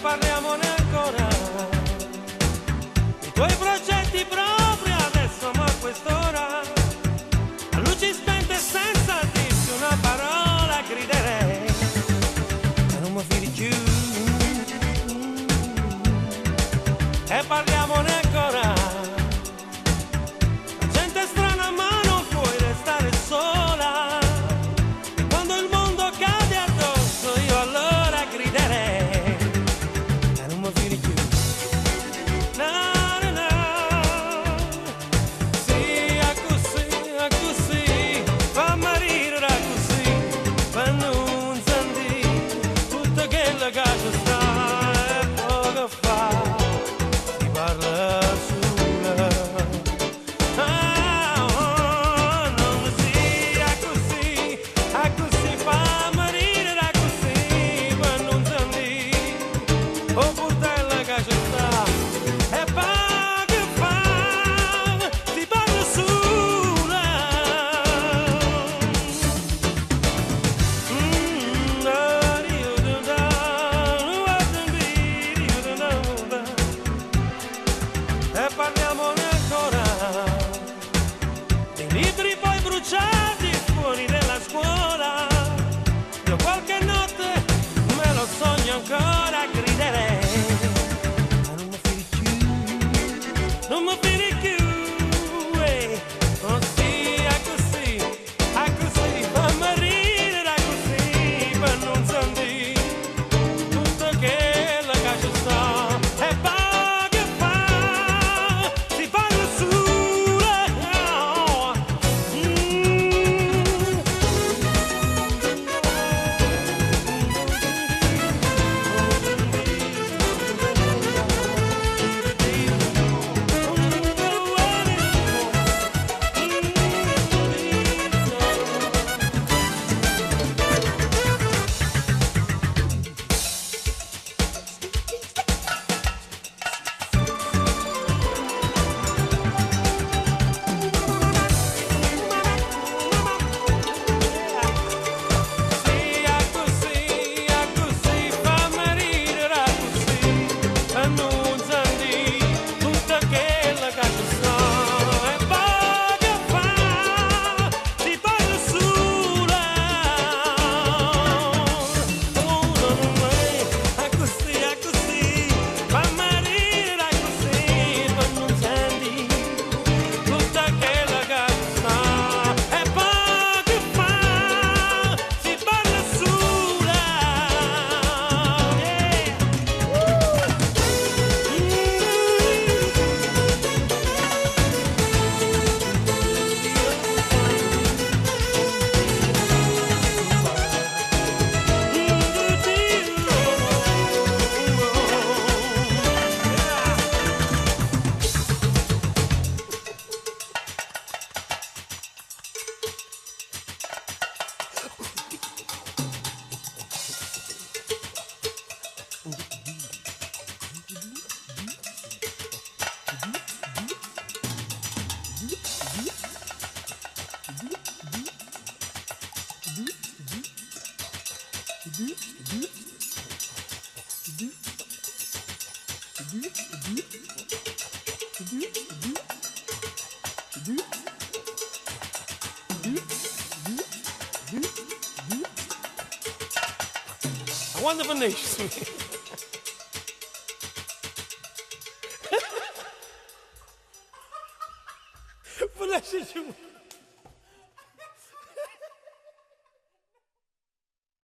parliamone ancora. I tuoi progetti proprio adesso, ma a quest'ora, a luci spente senza dirti una parola, griderei e non mi fidi più. E parliamone ancora. La gente è strana ma non puoi restare sola. E quando il mondo cade addosso io allora griderei e non mi fidi più. No, no, no. Sì, a così, fammi ridere a così, per non sentire tutto quello che ci sta e poco fa. Parla sola, non sia così, fammi ridere così, per non sentire, oh portella che ci sta, e fa che fa, si parla sola. E parliamone ancora dei libri poi bruciati fuori della scuola. Io qualche notte me lo sogno ancora, griderei ma non mi fidi più, non mi fidi più. Oh sì, è così, fammi ridere così, per non sentire tutto quello che ci sta. E wonderful nation. Bless you.